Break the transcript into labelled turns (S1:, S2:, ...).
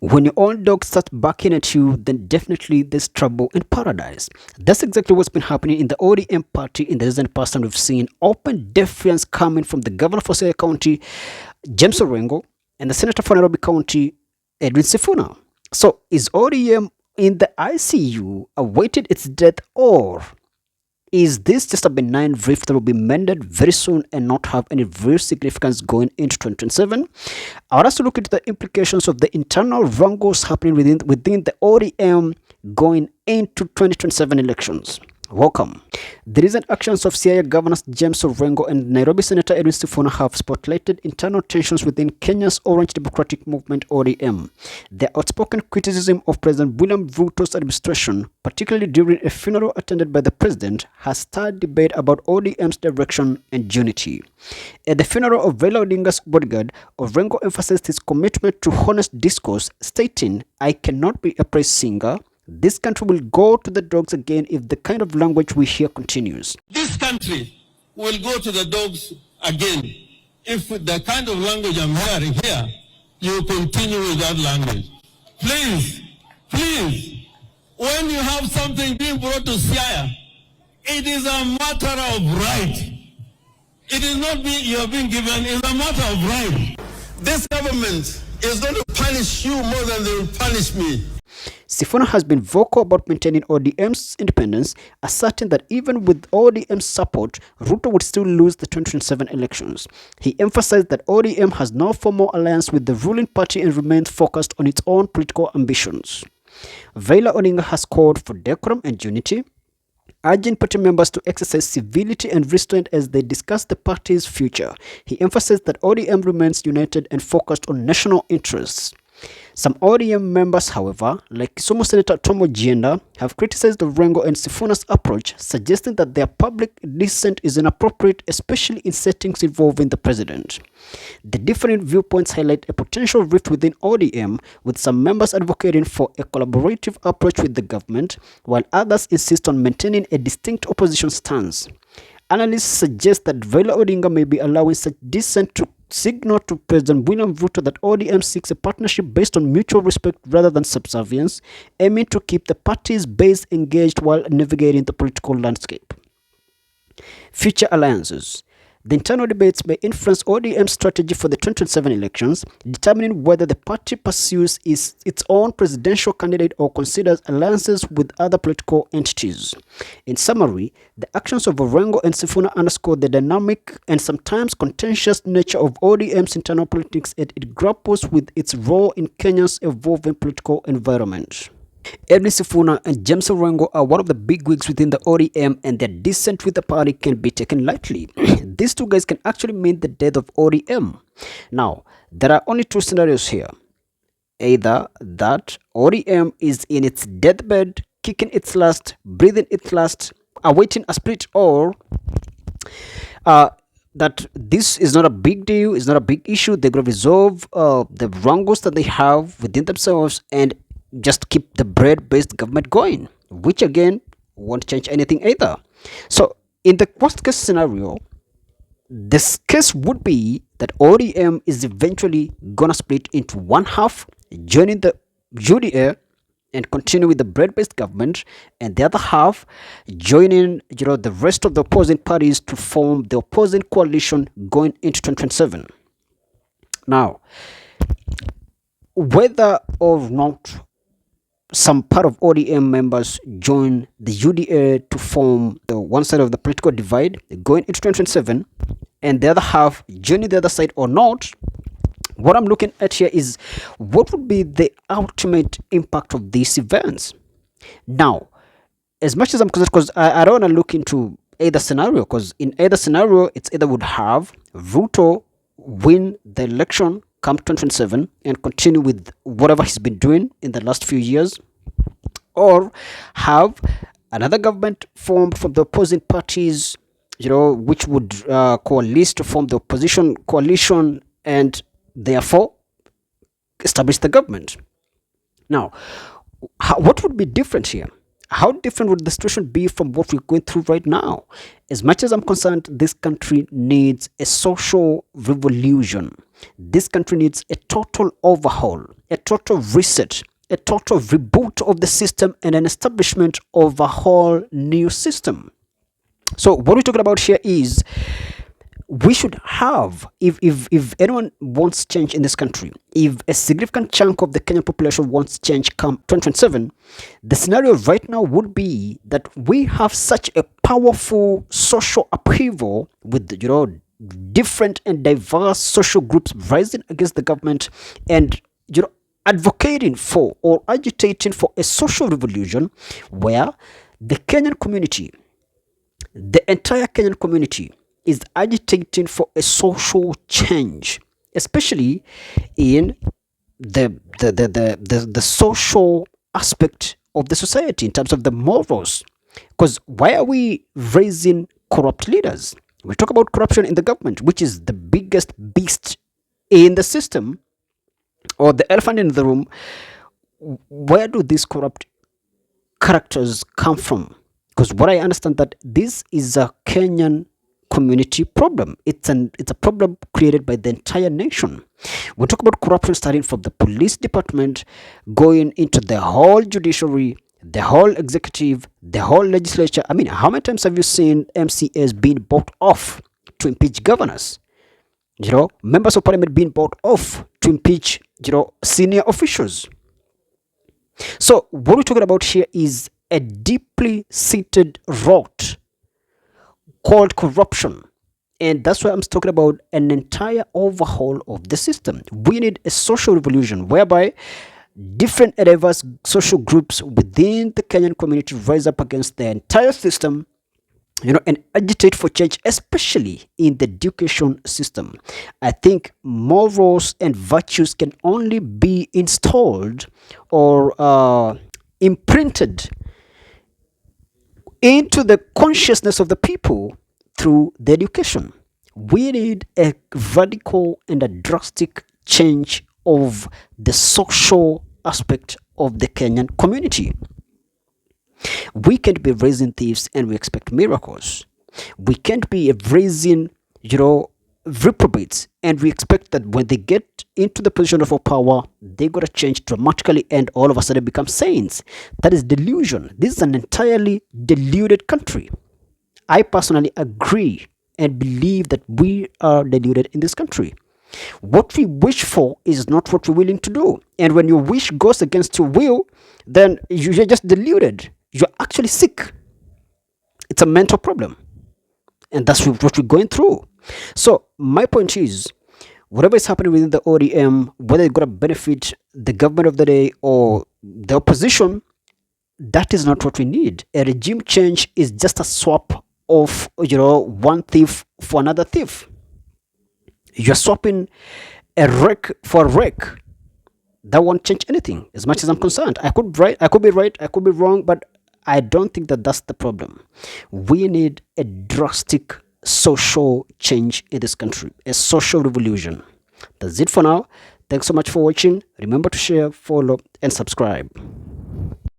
S1: When your own dog starts barking at you, then definitely there's trouble in paradise. That's exactly what's been happening in the ODM party in the recent past, and we've seen open defiance coming from the governor for Siaya County, James Orengo, and the senator for Nairobi County, Edwin Sifuna. So is ODM in the ICU awaited its death, or is this just a benign rift that will be mended very soon and not have any real significance going into 2027? I want us to look into the implications of the internal wrangles happening within the ODM going into 2027 elections. Welcome. The recent actions of Siaya Governors James Orengo and Nairobi Senator Edwin Sifuna have spotlighted internal tensions within Kenya's Orange Democratic Movement ODM. Their outspoken criticism of President William Ruto's administration, particularly during a funeral attended by the president, has stirred debate about ODM's direction and unity. At the funeral of Raila Odinga's bodyguard, Orengo emphasized his commitment to honest discourse, stating, "I cannot be a praise singer. This country will go to the dogs again if the kind of language we hear continues."
S2: This country will go to the dogs again if the kind of language I'm hearing here, you continue with that language. Please, when you have something being brought to Siaya, it is a matter of right. It is not you are being given, it's a matter of right. This government is going to punish you more than they will punish me.
S1: Sifuna has been vocal about maintaining ODM's independence, asserting that even with ODM's support, Ruto would still lose the 2027 elections. He emphasized that ODM has no formal alliance with the ruling party and remains focused on its own political ambitions. Raila Odinga has called for decorum and unity, urging party members to exercise civility and restraint as they discuss the party's future. He emphasized that ODM remains united and focused on national interests. Some ODM members, however, like Kisumu Senator Tomo Jienda, have criticized Orengo and Sifuna's approach, suggesting that their public dissent is inappropriate, especially in settings involving the president. The different viewpoints highlight a potential rift within ODM, with some members advocating for a collaborative approach with the government, while others insist on maintaining a distinct opposition stance. Analysts suggest that Raila Odinga may be allowing such dissent to signal to President William Ruto that ODM seeks a partnership based on mutual respect rather than subservience, aiming to keep the party's base engaged while navigating the political landscape. Future alliances. The internal debates may influence ODM's strategy for the 2027 elections, determining whether the party pursues its own presidential candidate or considers alliances with other political entities. In summary, the actions of Orengo and Sifuna underscore the dynamic and sometimes contentious nature of ODM's internal politics as it grapples with its role in Kenya's evolving political environment. Edwin Sifuna and James Orengo are one of the bigwigs within the ODM, and their dissent with the party can be taken lightly. These two guys can actually mean the death of ODM. Now, there are only two scenarios here. Either that ODM is in its deathbed, kicking its last, breathing its last, awaiting a split, or that this is not a big deal, it's not a big issue. They're going to resolve the wrangles that they have within themselves and just keep the bread-based government going, which again won't change anything either. So in the worst case scenario, this case would be that ODM is eventually gonna split into one half, joining the UDA and continue with the bread-based government, and the other half joining the rest of the opposing parties to form the opposing coalition going into 2027. Now, whether or not some part of ODM members join the UDA to form the one side of the political divide going into 2027, and the other half joining the other side or not, what I'm looking at here is what would be the ultimate impact of these events. Now, as much as I'm concerned, because I don't want to look into either scenario, because in either scenario, it's either would have Ruto win the election come 2027 and continue with whatever he's been doing in the last few years, or have another government formed from the opposing parties, which would coalesce to form the opposition coalition and therefore establish the government. Now, what would be different here? How different would the situation be from what we're going through right now? As much as I'm concerned, this country needs a social revolution. This country needs a total overhaul, a total reset, a total reboot of the system, and an establishment of a whole new system. So what we're talking about here is we should have, if anyone wants change in this country, if a significant chunk of the Kenyan population wants change come 2027, the scenario right now would be that we have such a powerful social upheaval with different and diverse social groups rising against the government and advocating for or agitating for a social revolution where the Kenyan community, the entire Kenyan community, is agitating for a social change, especially in the social aspect of the society in terms of the morals. Because why are we raising corrupt leaders? We talk about corruption in the government, which is the biggest beast in the system, or the elephant in the room. Where do these corrupt characters come from? Because what I understand that this is a Kenyan community problem. It's a problem created by the entire nation. We talk about corruption starting from the police department, going into the whole judiciary, the whole executive, the whole legislature. I mean, how many times have you seen MCAs being bought off to impeach governors? Members of parliament being bought off to impeach senior officials. So what we're talking about here is a deeply seated rot called corruption. And that's why I'm talking about an entire overhaul of the system. We need a social revolution whereby different and diverse social groups within the Kenyan community rise up against the entire system, and agitate for change, especially in the education system. I think morals and virtues can only be installed or imprinted into the consciousness of the people through the education. We need a radical and a drastic change of the social aspect of the Kenyan community. We can't be raising thieves and we expect miracles. We can't be raising, reprobates and we expect that when they get into the position of power, they gotta change dramatically and all of a sudden become saints. That is delusion. This is an entirely deluded country. I personally agree and believe that we are deluded in this country. What we wish for is not what we're willing to do. And when your wish goes against your will, then you're just deluded. You're actually sick. It's a mental problem. And that's what we're going through. So my point is, whatever is happening within the ODM, whether it's going to benefit the government of the day or the opposition, that is not what we need. A regime change is just a swap of one thief for another thief. You're swapping a wreck for a wreck. That won't change anything as much as I'm concerned. I could be right, I could be wrong, but I don't think that that's the problem. We need a drastic social change in this country, a social revolution. That's it for now. Thanks so much for watching. Remember to share, follow, and subscribe.